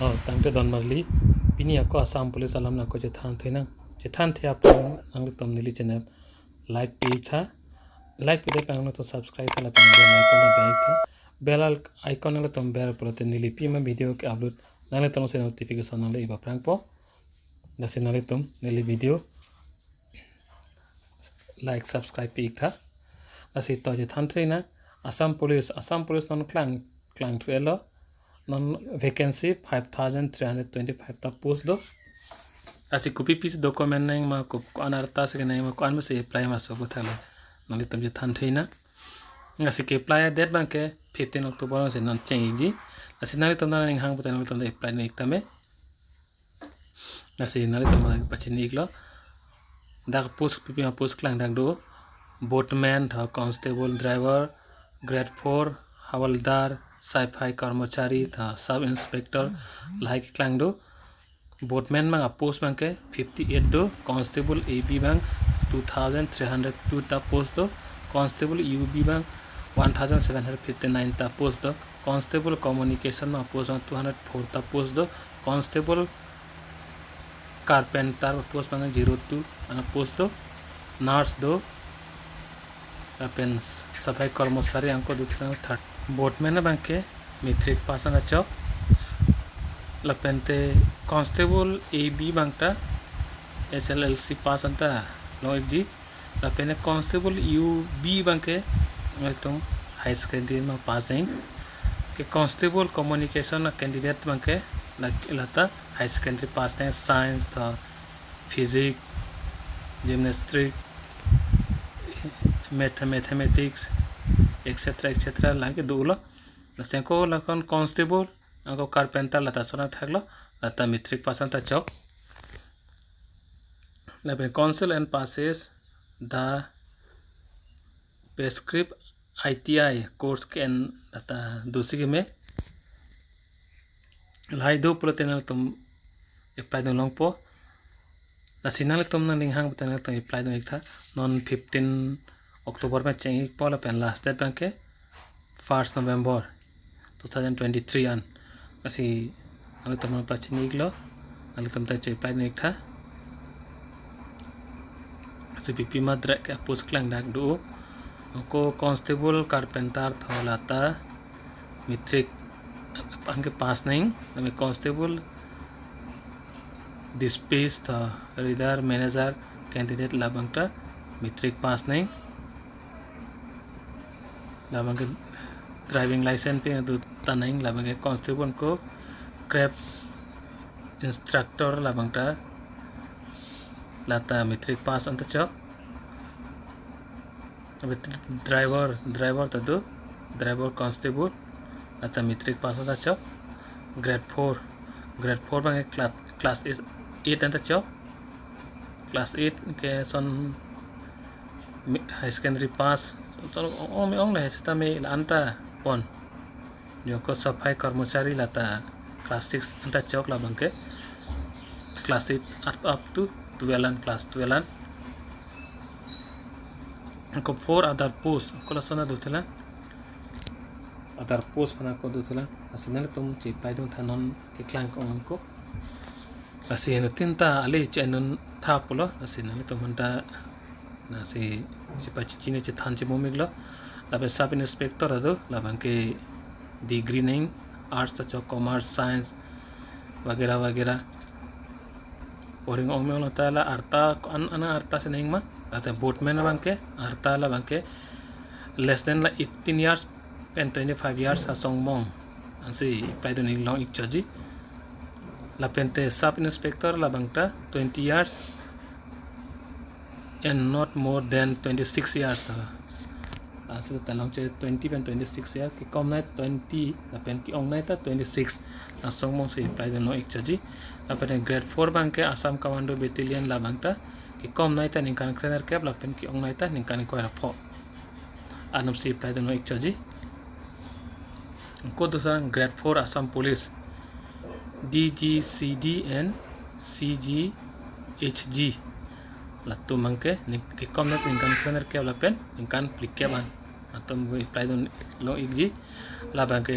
tangte don marli pini ako Assam Police alam na ko jethan thina jethan the apang ang tom nili channel like page tha like page ka ang to subscribe tha la tang bell icon na dai tha bell icon na tom bell prote nili pi ma video ke upload nale tom se notification nale iba prang po na se nale tom nili video like subscribe page tha asi to jethan thina Assam Police non clang trailer non vacancy 5325 ta post do asi copy piece document nang ma ko anarta se nang ma ko an se apply ma so thale nali tam je than theina asi ke apply date bang ke 15 October se non change ji asi nali tam nang hang putan nali tam apply ni tame asi nali tam pachin iklo dak post pipi ma post klang dak do boatman tha constable driver grade 4 hawaldar sci-fi कर्मचारी था sub inspector like Klang दो boatman मंग post मंग के 58 दो constable AB मंग 2302 ता post दो कांस्टेबल यूबी मंग 1759 ता पोस्ट दो कांस्टेबल कम्युनिकेशन में पोस्ट 204 ता पोस्ट दो कांस्टेबल कारपेंटर पोस्ट मंग 02 पोस्ट दो नर्स दो अपन सफाई कर्मचारी अंको दूसरा थर्ड बोटमैन बंके मित्रिक पासन अच्छा लपेंते कांस्टेबल एबी बंगटा एसएलएलसी पासन ता लॉइक जी लपेने कांस्टेबल यूबी बंके तुम हाई सेकेंडरी में पास हैं के कांस्टेबल कम्युनिकेशन कैंडिडेट बंके लता हाई सेकेंडरी पास हैं साइंस था फिजिक्स जिम्नास्टिक मैथमेटिक्स एक्सेट्रा लाके दूलो लसेको लकन कांस्टेबल अंको कारपेंटर लता सोना थागलो लता मिट्रिक पासन ता चौक लबे council and passes the prescribed ITI course के एन लता दूसरी में लाई दो प्रोटेनल तुम अप्लाई दो लोंग पो लसिनाले तुम ना लिंग हांग बतने तो अप्लाई दो एक था नॉन 15 अक्टूबर में चेंज पॉल अपन लास्ट डेट बैंक के 1 नवंबर 2023 अन असी अले तुम पछिन इगलो अले तुम ता चे पाइ नेक था असी पीपी मद्र के पोस्ट क्लांग डाक दो को कांस्टेबल कारपेंटर थलाता मिट्रिक अंके पास नहीं हमें कांस्टेबल डिस्पेस था रीडर मैनेजर कैंडिडेट लाबंगटा मिट्रिक पास नहीं लाबंगे ड्राइविंग लाइसेंस पे दो तनाइंग लाबंगे कांस्टेबल को क्रैप इंस्ट्रक्टर लाबंगटा लाता मिट्रिक पास अंत चौ ड्राइवर तो दो ड्राइवर कांस्टेबल लाता मिट्रिक पास अंत चौ ग्रेड 4 बंगे क्लास 8 अंत चौ क्लास 8 के सन हाई सेकेंडरी पास तो ओंग ले सेता में अंता पन जो को सफाई कर्मचारी लाता क्लास 6 अंता चौक ला बंके क्लास 8 अप टू 12 क्लास 12 को 4 अदर पोस्ट को लसना दुथला अदर पोस्ट बना को दुथला असनले तुम चिपाई दो थानन के क्लांग को असिन तिनता अले चैनन था पोलो असनले तुम हंता nasi siapa cicine cetan cimo miglo labe sub inspector ado labangke degree neng arts ta commerce science वगैरह और ओमे होता है अर्ता अन अर्ता से नहीं मा आते बोटमैन बंके अर्ता ला बंके लेस देन ला 18 years and 25 years असोंग मोंग अंसे पैदो नहीं लॉन्ग इच्चाजी ला पेंते सब इंस्पेक्टर ला बंगटा 20 years and not more than 26 years था आसे तलांग चे 20 and 26 years कि कम नहीं 20 अपन की ओंग नहीं था 26 असोंग मोंग से प्राइज नो एक चजी अपन ग्रेड 4 बैंक के आसाम कमांडो बेटालियन ला बैंकटा कि कम नहीं था निकान ट्रेनर कैब ला अपन की ओंग नहीं था निकान को रफो आनम से प्राइज नो एक चजी को दूसरा grade 4 Assam police DGCD and CGHG लत्तु मंके कि कम नहीं निकान ट्रेनर कैब ला पेन निकान क्लिक के बान atau apply don lo igji la banke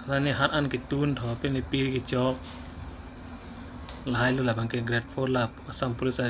Nani hat an ki tun tho pe ni pir ki chok lahai lu la bang ke grade 4 la Assam Police